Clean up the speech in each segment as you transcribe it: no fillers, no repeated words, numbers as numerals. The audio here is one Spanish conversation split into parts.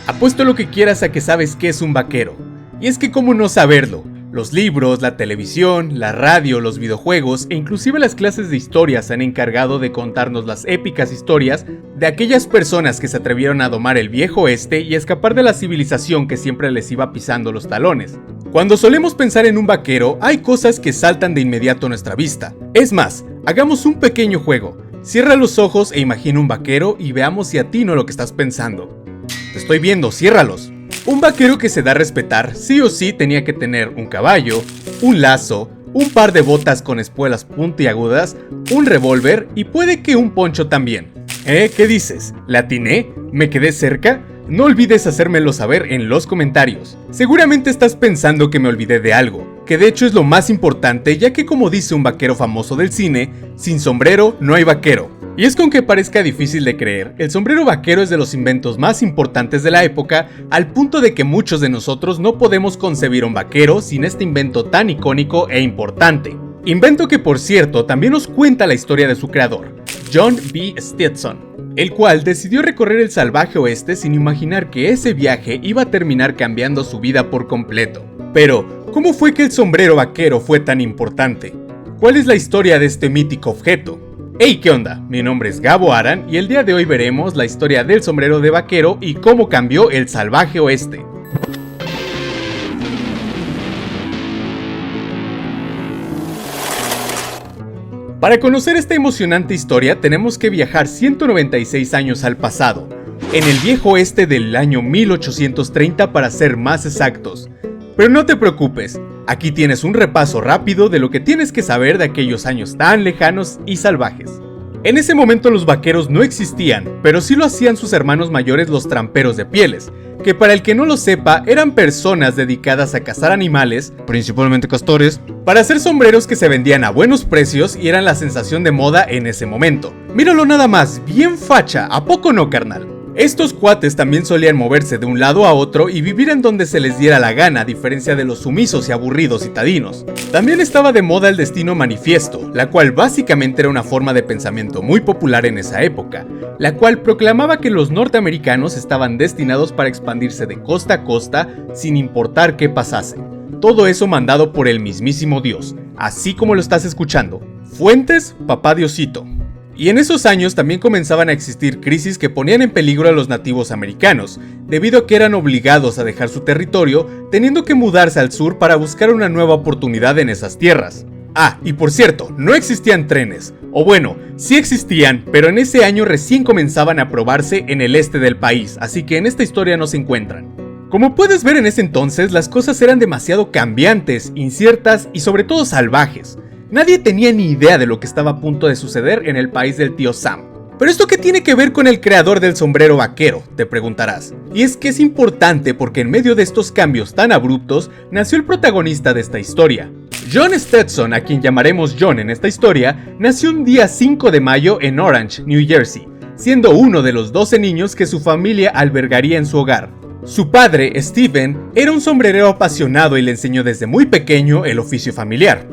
Apuesto lo que quieras a que sabes qué es un vaquero. Y es que cómo no saberlo. Los libros, la televisión, la radio, los videojuegos e inclusive las clases de historia se han encargado de contarnos las épicas historias de aquellas personas que se atrevieron a domar el viejo oeste y escapar de la civilización que siempre les iba pisando los talones. Cuando solemos pensar en un vaquero, hay cosas que saltan de inmediato a nuestra vista. Es más, hagamos un pequeño juego. Cierra los ojos e imagina un vaquero y veamos si atino lo que estás pensando. Te estoy viendo, ciérralos. Un vaquero que se da a respetar sí o sí tenía que tener un caballo, un lazo, un par de botas con espuelas puntiagudas, un revólver y puede que un poncho también. ¿Qué dices? ¿La atiné? ¿Me quedé cerca? No olvides hacérmelo saber en los comentarios. Seguramente estás pensando que me olvidé de algo, que de hecho es lo más importante, ya que como dice un vaquero famoso del cine, sin sombrero no hay vaquero. Y es que aunque parezca difícil de creer, el sombrero vaquero es de los inventos más importantes de la época, al punto de que muchos de nosotros no podemos concebir un vaquero sin este invento tan icónico e importante. Invento que, por cierto, también nos cuenta la historia de su creador, John B. Stetson, el cual decidió recorrer el salvaje oeste sin imaginar que ese viaje iba a terminar cambiando su vida por completo. Pero, ¿cómo fue que el sombrero vaquero fue tan importante? ¿Cuál es la historia de este mítico objeto? Hey, ¿qué onda? Mi nombre es Gabo Aran y el día de hoy veremos la historia del sombrero de vaquero y cómo cambió el salvaje oeste. Para conocer esta emocionante historia tenemos que viajar 196 años al pasado, en el viejo oeste del año 1830 para ser más exactos. Pero no te preocupes, aquí tienes un repaso rápido de lo que tienes que saber de aquellos años tan lejanos y salvajes. En ese momento los vaqueros no existían, pero sí lo hacían sus hermanos mayores los tramperos de pieles, que para el que no lo sepa eran personas dedicadas a cazar animales, principalmente castores, para hacer sombreros que se vendían a buenos precios y eran la sensación de moda en ese momento. Míralo nada más, bien facha, ¿a poco no, carnal? Estos cuates también solían moverse de un lado a otro y vivir en donde se les diera la gana, a diferencia de los sumisos y aburridos citadinos. También estaba de moda el destino manifiesto, la cual básicamente era una forma de pensamiento muy popular en esa época, la cual proclamaba que los norteamericanos estaban destinados para expandirse de costa a costa sin importar qué pasase. Todo eso mandado por el mismísimo Dios, así como lo estás escuchando. Fuentes, Papá Diosito. Y en esos años también comenzaban a existir crisis que ponían en peligro a los nativos americanos, debido a que eran obligados a dejar su territorio, teniendo que mudarse al sur para buscar una nueva oportunidad en esas tierras. Ah, y por cierto, no existían trenes, o bueno, sí existían, pero en ese año recién comenzaban a probarse en el este del país, así que en esta historia no se encuentran. Como puedes ver en ese entonces, las cosas eran demasiado cambiantes, inciertas y sobre todo salvajes. Nadie tenía ni idea de lo que estaba a punto de suceder en el país del tío Sam. ¿Pero esto qué tiene que ver con el creador del sombrero vaquero?, te preguntarás. Y es que es importante porque en medio de estos cambios tan abruptos, nació el protagonista de esta historia. John Stetson, a quien llamaremos John en esta historia, nació un día 5 de mayo en Orange, New Jersey, siendo uno de los 12 niños que su familia albergaría en su hogar. Su padre, Stephen, era un sombrerero apasionado y le enseñó desde muy pequeño el oficio familiar.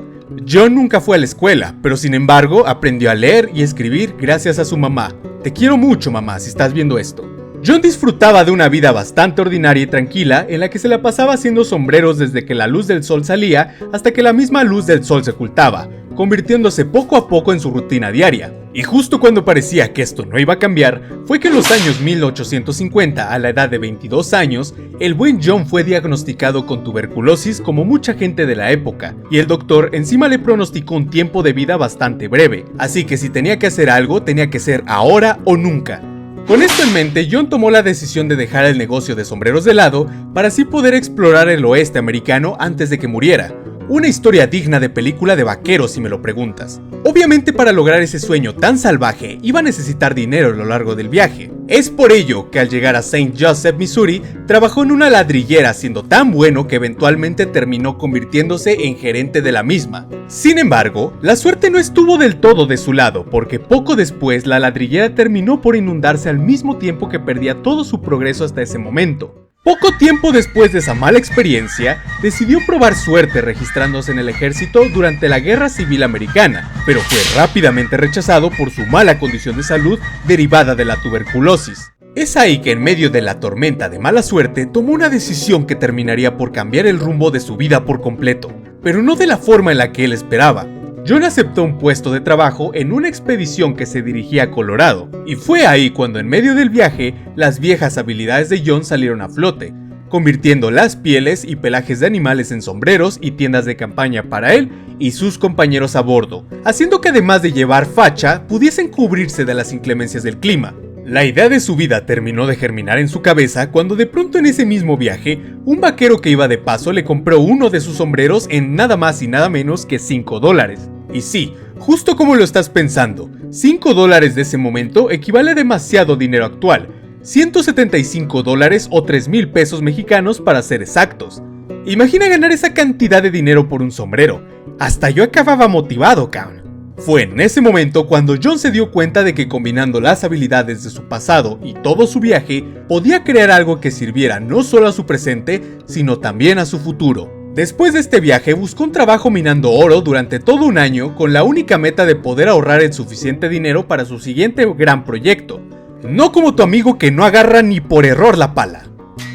John nunca fue a la escuela, pero sin embargo aprendió a leer y escribir gracias a su mamá. Te quiero mucho, mamá, si estás viendo esto. John disfrutaba de una vida bastante ordinaria y tranquila en la que se la pasaba haciendo sombreros desde que la luz del sol salía hasta que la misma luz del sol se ocultaba, convirtiéndose poco a poco en su rutina diaria. Y justo cuando parecía que esto no iba a cambiar, fue que en los años 1850, a la edad de 22 años, el buen John fue diagnosticado con tuberculosis como mucha gente de la época, y el doctor encima le pronosticó un tiempo de vida bastante breve, así que si tenía que hacer algo, tenía que ser ahora o nunca. Con esto en mente, John tomó la decisión de dejar el negocio de sombreros de lado para así poder explorar el oeste americano antes de que muriera. Una historia digna de película de vaqueros, si me lo preguntas. Obviamente, para lograr ese sueño tan salvaje, iba a necesitar dinero a lo largo del viaje. Es por ello que al llegar a St. Joseph, Missouri, trabajó en una ladrillera, siendo tan bueno que eventualmente terminó convirtiéndose en gerente de la misma. Sin embargo, la suerte no estuvo del todo de su lado, porque poco después la ladrillera terminó por inundarse al mismo tiempo que perdía todo su progreso hasta ese momento. Poco tiempo después de esa mala experiencia, decidió probar suerte registrándose en el ejército durante la Guerra Civil Americana, pero fue rápidamente rechazado por su mala condición de salud derivada de la tuberculosis. Es ahí que en medio de la tormenta de mala suerte tomó una decisión que terminaría por cambiar el rumbo de su vida por completo, pero no de la forma en la que él esperaba. John aceptó un puesto de trabajo en una expedición que se dirigía a Colorado, y fue ahí cuando en medio del viaje las viejas habilidades de John salieron a flote, convirtiendo las pieles y pelajes de animales en sombreros y tiendas de campaña para él y sus compañeros a bordo, haciendo que además de llevar facha, pudiesen cubrirse de las inclemencias del clima. La idea de su vida terminó de germinar en su cabeza cuando de pronto en ese mismo viaje, un vaquero que iba de paso le compró uno de sus sombreros en nada más y nada menos que $5. Y sí, justo como lo estás pensando, $5 de ese momento equivale a demasiado dinero actual, $175 o 3,000 pesos mexicanos para ser exactos. Imagina ganar esa cantidad de dinero por un sombrero. Hasta yo acababa motivado, cabrón. Fue en ese momento cuando John se dio cuenta de que combinando las habilidades de su pasado y todo su viaje, podía crear algo que sirviera no solo a su presente, sino también a su futuro. Después de este viaje buscó un trabajo minando oro durante todo un año con la única meta de poder ahorrar el suficiente dinero para su siguiente gran proyecto. No como tu amigo que no agarra ni por error la pala.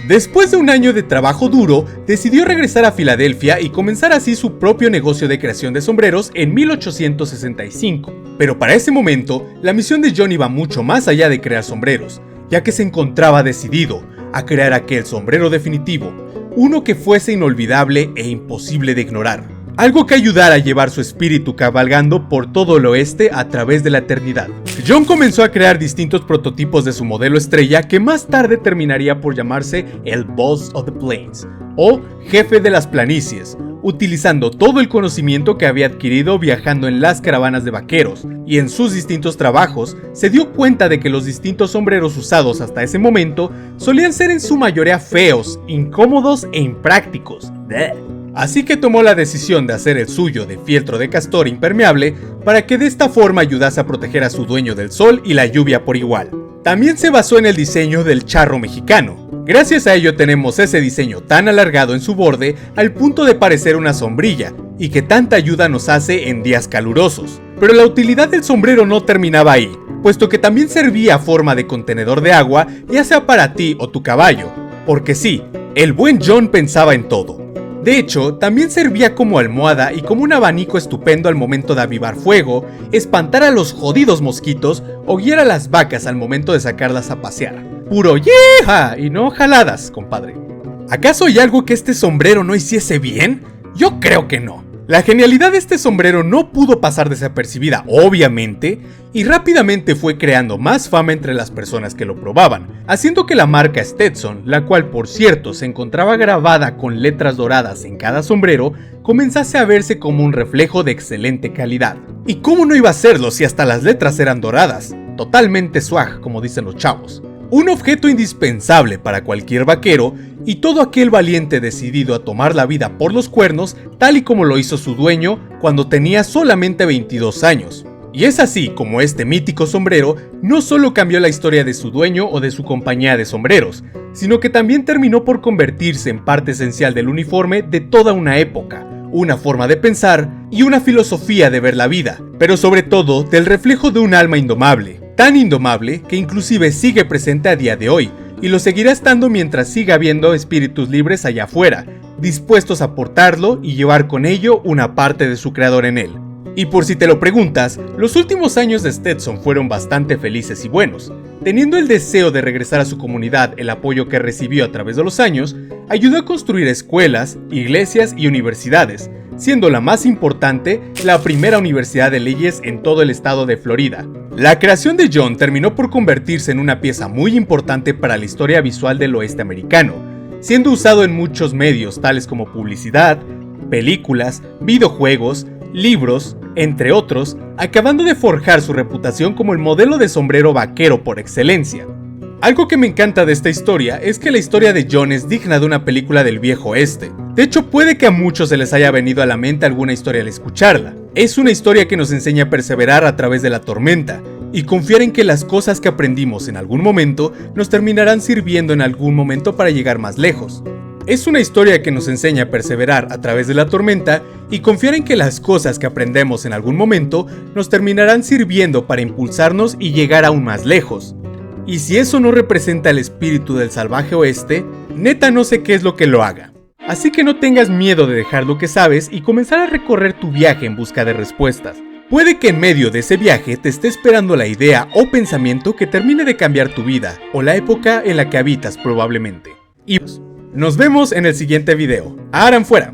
Después de un año de trabajo duro, decidió regresar a Filadelfia y comenzar así su propio negocio de creación de sombreros en 1865. Pero para ese momento, la misión de John iba mucho más allá de crear sombreros, ya que se encontraba decidido a crear aquel sombrero definitivo, uno que fuese inolvidable e imposible de ignorar. Algo que ayudara a llevar su espíritu cabalgando por todo el oeste a través de la eternidad. John comenzó a crear distintos prototipos de su modelo estrella que más tarde terminaría por llamarse el Boss of the Plains, o Jefe de las Planicies, utilizando todo el conocimiento que había adquirido viajando en las caravanas de vaqueros, y en sus distintos trabajos se dio cuenta de que los distintos sombreros usados hasta ese momento solían ser en su mayoría feos, incómodos e imprácticos. Así que tomó la decisión de hacer el suyo de fieltro de castor impermeable para que de esta forma ayudase a proteger a su dueño del sol y la lluvia por igual. También se basó en el diseño del charro mexicano. Gracias a ello tenemos ese diseño tan alargado en su borde al punto de parecer una sombrilla y que tanta ayuda nos hace en días calurosos. Pero la utilidad del sombrero no terminaba ahí, puesto que también servía a forma de contenedor de agua, ya sea para ti o tu caballo. Porque sí, el buen John pensaba en todo. De hecho, también servía como almohada y como un abanico estupendo al momento de avivar fuego, espantar a los jodidos mosquitos o guiar a las vacas al momento de sacarlas a pasear. Puro ¡yeeja! Y no jaladas, compadre. ¿Acaso hay algo que este sombrero no hiciese bien? Yo creo que no. La genialidad de este sombrero no pudo pasar desapercibida, obviamente, y rápidamente fue creando más fama entre las personas que lo probaban, haciendo que la marca Stetson, la cual por cierto se encontraba grabada con letras doradas en cada sombrero, comenzase a verse como un reflejo de excelente calidad. ¿Y cómo no iba a serlo si hasta las letras eran doradas? Totalmente swag, como dicen los chavos. Un objeto indispensable para cualquier vaquero y todo aquel valiente decidido a tomar la vida por los cuernos, tal y como lo hizo su dueño cuando tenía solamente 22 años. Y es así como este mítico sombrero no solo cambió la historia de su dueño o de su compañía de sombreros, sino que también terminó por convertirse en parte esencial del uniforme de toda una época, una forma de pensar y una filosofía de ver la vida, pero sobre todo del reflejo de un alma indomable. Tan indomable que inclusive sigue presente a día de hoy, y lo seguirá estando mientras siga habiendo espíritus libres allá afuera, dispuestos a portarlo y llevar con ello una parte de su creador en él. Y por si te lo preguntas, los últimos años de Stetson fueron bastante felices y buenos. Teniendo el deseo de regresar a su comunidad el apoyo que recibió a través de los años, ayudó a construir escuelas, iglesias y universidades, siendo la más importante la primera universidad de leyes en todo el estado de Florida. La creación de John terminó por convertirse en una pieza muy importante para la historia visual del oeste americano, siendo usado en muchos medios tales como publicidad, películas, videojuegos, libros, entre otros, acabando de forjar su reputación como el modelo de sombrero vaquero por excelencia. Algo que me encanta de esta historia es que la historia de John es digna de una película del viejo oeste. De hecho, puede que a muchos se les haya venido a la mente alguna historia al escucharla. Es una historia que nos enseña a perseverar a través de la tormenta y confiar en que las cosas que aprendimos en algún momento nos terminarán sirviendo en algún momento para llegar más lejos. Es una historia que nos enseña a perseverar a través de la tormenta y confiar en que las cosas que aprendemos en algún momento nos terminarán sirviendo para impulsarnos y llegar aún más lejos. Y si eso no representa el espíritu del salvaje oeste, neta no sé qué es lo que lo haga. Así que no tengas miedo de dejar lo que sabes y comenzar a recorrer tu viaje en busca de respuestas. Puede que en medio de ese viaje te esté esperando la idea o pensamiento que termine de cambiar tu vida, o la época en la que habitas probablemente. Y nos vemos en el siguiente video. ¡Aran fuera!